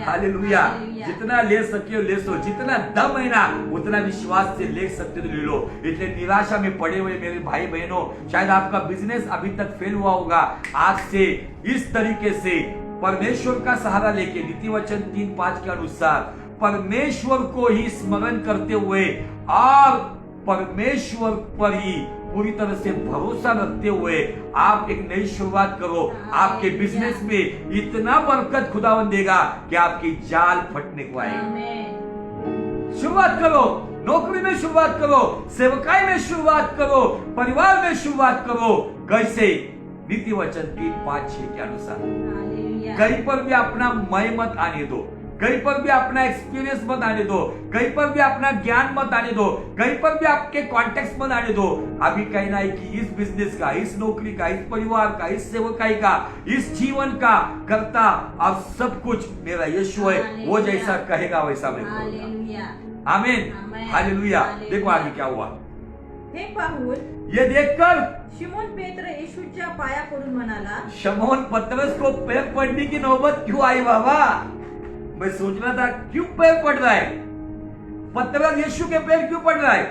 हालेलुया. जितना ले सके ले सो, जितना दम है ना उतना विश्वास से ले सकते तो ले लो. इसलिए निराशा में पड़े हुए मेरे भाई बहनों, शायद आपका बिजनेस अभी तक फेल हुआ होगा. आज से इस तरीके से परमेश्वर का सहारा लेके नीति वचन 3:5 के अनुसार परमेश्वर को ही स्मरण करते हुए और परमेश्वर पर ही पूरी तरह से भरोसा रखते हुए आप एक नई शुरुआत करो. आपके बिजनेस में इतना बरकत खुदावन देगा कि आपकी जाल फटने को आएगी. शुरुआत करो, नौकरी में शुरुआत करो, सेवकाई में शुरुआत करो, परिवार में शुरुआत करो. कैसे? नीति वचन 3:5-6 के अनुसार. कहीं पर भी अपना मैं मत आने दो, कहीं पर भी अपना एक्सपीरियंस मत आने दो, कहीं पर भी अपना ज्ञान मत आने दो, कहीं पर भी आपके कॉन्टेक्स्ट मत आने दो. अभी कहना है कि इस बिजनेस का, इस नौकरी का, इस परिवार का, इस सेवकाई का, इस जीवन का करता और सब कुछ मेरा यीशु है. वो जैसा कहेगा वैसा मैं करूंगा. आमीन. हालेलुया. देखो आगे क्या हुआ. हे पाहून ये देखकर शिमोन पेत्र येशूच्या पाया पडून म्हणाला, शमौन पतरस को पैर पड़ने की नौबत क्यों आई बाबा? मैं सोच रहा था क्यों पैर पड़ रहा है, पतरस यीशु के पैर क्यों पड़ रहा है?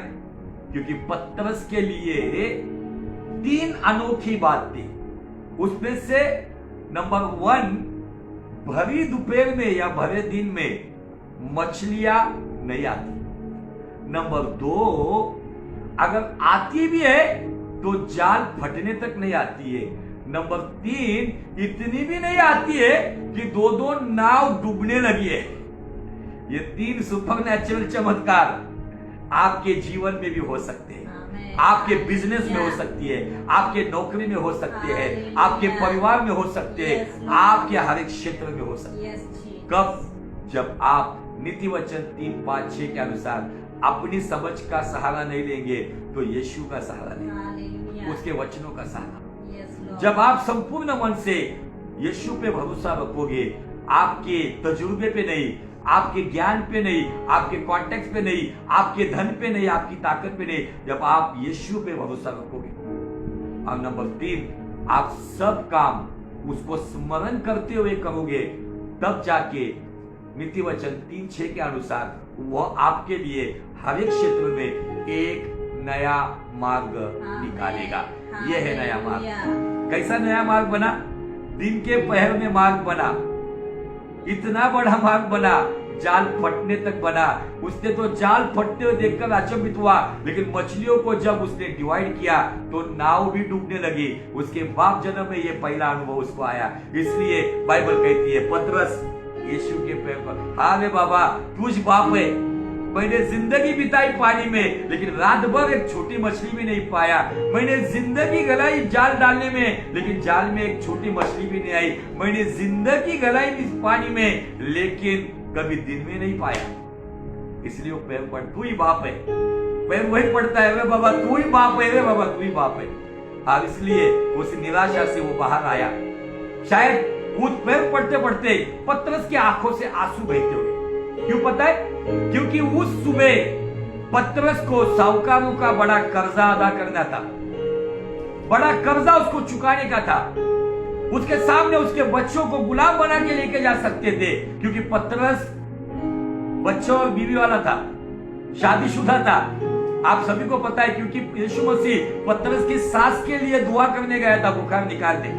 क्योंकि पतरस के लिए 3 अनोखी बात थी। उसमें से नंबर 1, भरी दोपहर में या भरे दिन में मछलियां नहीं आती। नंबर 2, अगर आती भी है तो जाल फटने तक नहीं आती है। नंबर 3, इतनी भी नहीं आती है कि 2-2 नाव डूबने लगी है। ये 3 सुपरनैचुरल चमत्कार आपके जीवन में भी हो सकते हैं, आपके बिजनेस में हो सकती है, आपके नौकरी में हो सकती है, आपके परिवार में हो सकते हैं, आपके हर एक क्षेत्र में हो सकते हैं। कब? जब आप नीति वचन 3:5-6 के अनुसार अपनी समझ का सहारा नहीं लेंगे तो यीशु का सहारा लेंगे, उसके वचनों का सहारा। जब आप संपूर्ण मन से यीशु पे भरोसा रखोगे, आपके तजुर्बे पे नहीं, आपके ज्ञान पे नहीं, आपके कॉन्टेक्ट पे नहीं, आपके धन पे नहीं, आपकी ताकत पे नहीं, जब आप यीशु पे भरोसा रखोगे। और नंबर 3, आप सब काम उसको स्मरण करते हुए करोगे, तब जाके नीति वचन 3:6 के अनुसार वह आपके लिए हर एक क्षेत्र में एक नया मार्ग निकालेगा। यह है नया मार्ग। कैसा नया मार्ग बना? दिन के पहर में मार्ग बना, इतना बड़ा मार्ग बना, जाल फटने तक बना। उसने तो जाल फटते हुए देखकर अचंभित हुआ, लेकिन मछलियों को जब उसने डिवाइड किया तो नाव भी डूबने लगी। उसके बाप जन्म में ये पहला अनुभव उसको आया। इसलिए बाइबल कहती है, पतरस यीशु के पैर पर, हाँ रे बाबा तुझ बाप है, मैंने जिंदगी बिताई पानी में, लेकिन रात भर एक छोटी मछली भी नहीं पाया। मैंने जिंदगी गलाई जाल डालने में, लेकिन जाल में एक छोटी मछली भी नहीं आई। मैंने जिंदगी गलाई इस पानी में, लेकिन कभी दिन में नहीं पाया। इसलिए वो पैर पड़, तू ही बाप है, पैर वही पड़ता है, वे बाबा तू ही बाप है, वे बाबा तू ही बाप है। और इसलिए उस निराशा से वो बाहर आया। शायद उस पैर पड़ते पड़ते पतरस की आंखों से आंसू बहते हुए। क्यों पता है? क्योंकि उस सुबह पतरस को साहूकारों का बड़ा कर्जा अदा करना था, बड़ा कर्जा उसको चुकाने का था। उसके सामने उसके बच्चों को गुलाम बना के लेके जा सकते थे, क्योंकि पतरस बच्चों और बीवी वाला था, शादीशुदा था। आप सभी को पता है, क्योंकि यीशु मसीह पतरस की सास के लिए दुआ करने गया था बुखार निकालने।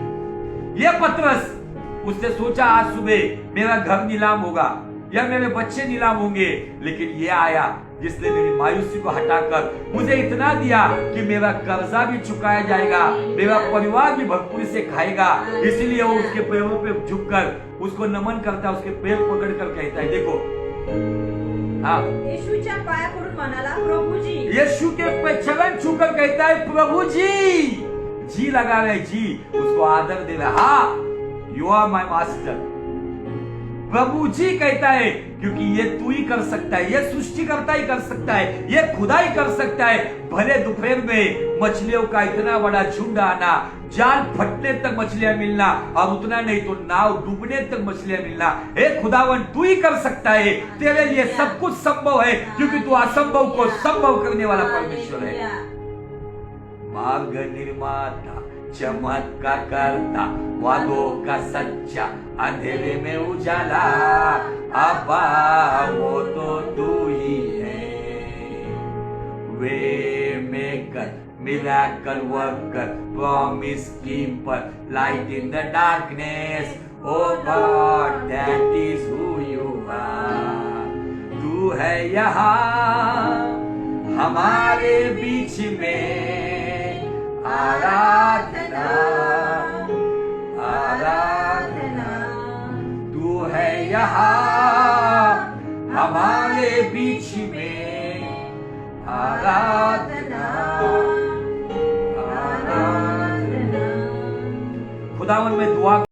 यह पतरस, उसने सोचा आज सुबह मेरा घर नीलाम होगा या मेरे बच्चे नीलाम होंगे, लेकिन यह आया जिसने मेरी मायूसी को हटाकर मुझे इतना दिया कि मेरा कर्जा भी चुकाया जाएगा, मेरा परिवार भी भरपूरी से खाएगा। इसीलिए वो उसके पैरों पे झुककर उसको नमन करता है, उसके पैर पकड़कर कहता है, देखो हाँ, यीशुच्या पाया पडून म्हणाला, प्रभु जी। यीशु के चरण छूकर कहता है, प्रभु जी। जी लगा रहे, जी उसको आदर दे रहा, हाँ यू आर माई मास्टर। प्रभु जी कहता है, क्योंकि ये तू ही कर सकता है, ये सृष्टिकर्ता ही कर सकता है, ये खुदा ही कर सकता है। भले दोपहर में मछलियों का इतना बड़ा झुंड आना, जाल फटने तक मछलियां मिलना, और उतना नहीं तो नाव डूबने तक मछलियां मिलना, हे खुदावन तू ही कर सकता है। तेरे लिए सब कुछ संभव है, क्योंकि तू असंभव को संभव करने वाला परमेश्वर है। मार्ग निर्माता, चमत्कार करता, वादों का सच्चा, अंधेरे में उजाला, अब्बा वो तो तू ही है। Way maker, miracle worker, promise keeper, light in the darkness, oh God that is who you are. तू है यहाँ हमारे बीच में, आराधना आराधना। तू है यहाँ हमारे बीच में, आराधना आराधना। खुदावन मैं दुआ